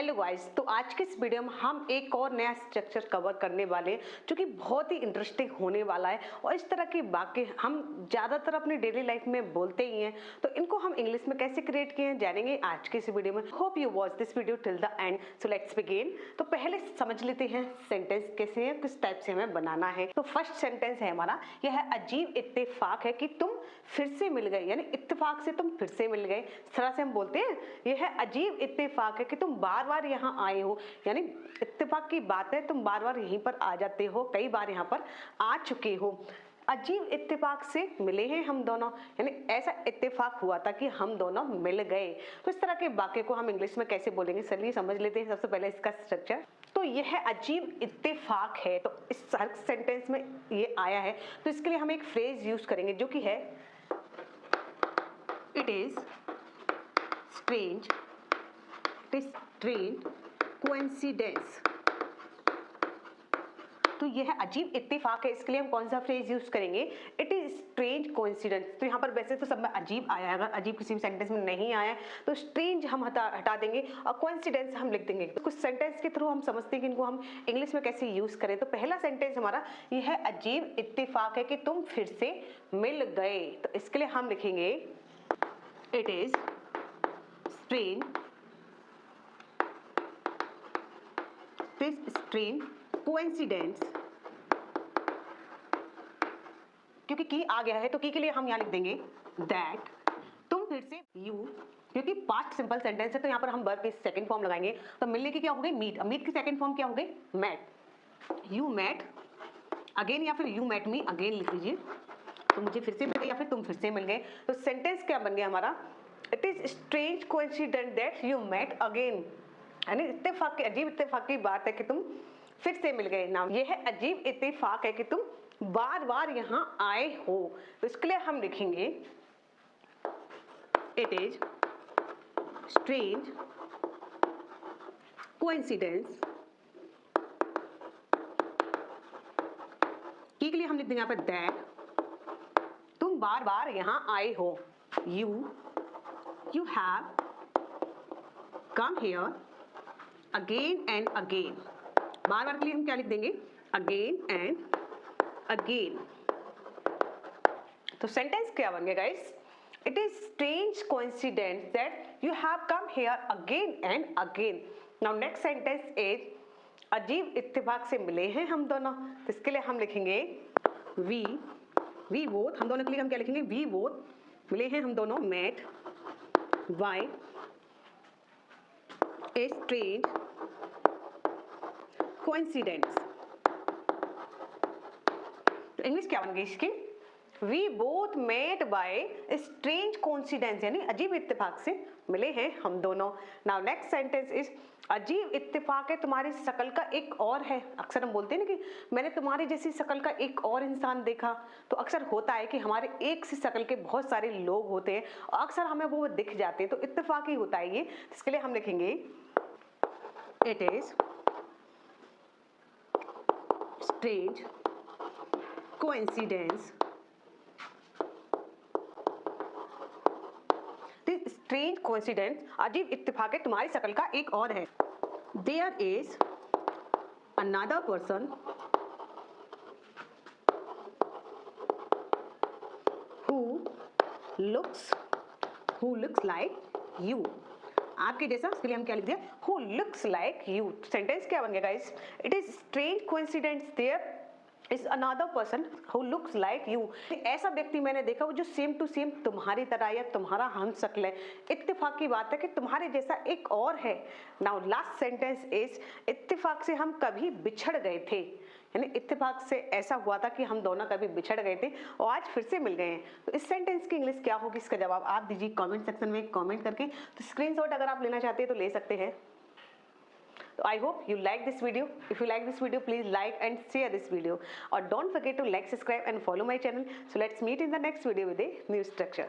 Hello guys, तो आज के इस वीडियो में हम एक और नया स्ट्रक्चर कवर करने वाले हैं जो कि बहुत ही इंटरेस्टिंग होने वाला है। और इस तरह की बातें हम ज़्यादातर अपनी डेली लाइफ में बोलते ही हैं, तो इनको हम इंग्लिश में कैसे क्रिएट किए हैं जानेंगे आज के इस वीडियो में। Hope you watch this video till the end. So let's begin. तो पहले समझ लेते हैं सेंटेंस कैसे है, किस टाइप से हमें बनाना है। तो फर्स्ट सेंटेंस है हमारा, यह है अजीब इत्तेफाक है कि तुम फिर से मिल गए, यानी इत्तेफाक से तुम फिर से मिल गए। इस तरह से हम बोलते हैं, यह है अजीब इत्तेफाक है कि तुम बार बार यहाँ आए हो, यानी इत्तेफाक की बात है, तुम बार बार यहीं पर आ जाते हो, कई बार यहाँ पर आ चुके हो। अजीब इत्तेफाक से मिले हैं हम दोनों, यानी ऐसा इत्तेफाक हुआ था कि हम दोनों मिल गए। तो इस तरह के वाक्य को हम इंग्लिश में कैसे बोलेंगे, चलिए समझ लेते हैं सबसे पहले इसका स्ट्रक्चर। तो यह अजीब इत्तेफाक है, तो इस हर सेंटेंस में ये आया है, तो इसके लिए हम एक फ्रेज यूज करेंगे जो कि है it is strange, it is strange coincidence. तो यह अजीब इत्तेफाक है, इसके लिए हम कौन सा फ्रेज यूज करेंगे, इट इज स्ट्रेंज कोइंसिडेंस। तो यहाँ पर वैसे तो सब में अजीब आया है, अगर अजीब किसी भी सेंटेंस में नहीं आया तो स्ट्रेंज हम हटा देंगे और कोइंसिडेंस हम लिख देंगे। तो कुछ सेंटेंस के थ्रू हम समझते हैं कि इनको हम इंग्लिश में कैसे यूज करें। तो पहला सेंटेंस हमारा यह है अजीब इत्तेफाक है कि तुम फिर से मिल गए। तो इसके लिए हम लिखेंगे it is strange, strange coincidence. क्योंकि की आ गया है तो की के लिए हम यहाँ लिख देंगे दैट तुम फिर से यू, क्योंकि पास्ट सिंपल सेंटेंस है तो यहाँ पर हम वर्ब की सेकंड फॉर्म लगाएंगे। तो मिलने की क्या हो गई, मीट। मीट की सेकंड फॉर्म क्या हो गई, मेट। यू मेट अगेन या फिर यू मेट मी अगेन लिख लीजिए। तो मुझे फिर से मिल गए या फिर तुम फिर से मिल गए। तो सेंटेंस क्या बन गया हमारा, it is strange coincidence that you met again, यानी इत्तेफाक की, अजीब इत्तेफाक की बात है कि तुम फिर से मिल गए। नाम यह है अजीब इत्तेफाक है कि तुम बार बार यहाँ आए हो। तो इसके लिए हम लिखेंगे इट इज स्ट्रेंज कोइंसिडेंस। के लिए हम लिख देंगे यहाँ पर दैट तुम बार बार यहाँ आए हो। You have come here again and again. बार बार के लिए हम क्या लिख देंगे, अगेन एंड अगेन। तो सेंटेंस क्या बन गया guys, it is strange coincidence that you have come here again and again. Now next sentence is अजीब इत्तेफाक से मिले हैं हम दोनों। तो इसके लिए हम लिखेंगे वी बोथ, हम दोनों के लिए हम क्या लिखेंगे, वी बोथ मिले हैं हम दोनों, met by a strange coincidence. English क्या बन गई इसकी, we both met by strange coincidence, यानी अजीब इत्तेफाक से मिले हैं हम दोनों। नाउ नेक्स्ट सेंटेंस इज अजीब इत्तेफाक है तुम्हारी शक्ल का एक और है। अक्सर हम बोलते हैं ना कि मैंने तुम्हारी जैसी शक्ल का एक और इंसान देखा। तो अक्सर होता है कि हमारे एक सी शक्ल के बहुत सारे लोग होते हैं और अक्सर हमें वो दिख जाते हैं, तो इत्तेफाक ही होता है ये। इसके लिए हम लिखेंगे it is strange coincidence. Strange coincidence, अजीब इत्तेफाक है तुम्हारी शक्ल का एक और है। There is another person who looks like you. आपके जैसा, इसके लिए हम क्या लिख दिया, who looks like you. Sentence क्या बन गया guys, it is strange coincidence there is another person who looks like you. ऐसा व्यक्ति मैंने देखा वो जो सेम टू सेम तुम्हारी तरह या तुम्हारा हम शक्ल है। इत्तेफाक की बात है कि तुम्हारे जैसा एक और है। नाउ लास्ट सेंटेंस इज इत्तेफाक से हम कभी बिछड़ गए थे, यानी इत्तेफाक से ऐसा हुआ था कि हम दोनों कभी बिछड़ गए थे और आज फिर से मिल गए हैं। तो इस सेंटेंस की इंग्लिश क्या होगी, इसका जवाब आप दीजिए कमेंट सेक्शन में कमेंट करके। तो स्क्रीनशॉट अगर आप लेना चाहते हैं तो ले सकते हैं। So I hope you like this video. If you like this video, please like and share this video. Or don't forget to like, subscribe and follow my channel. So let's meet in the next video with a new structure.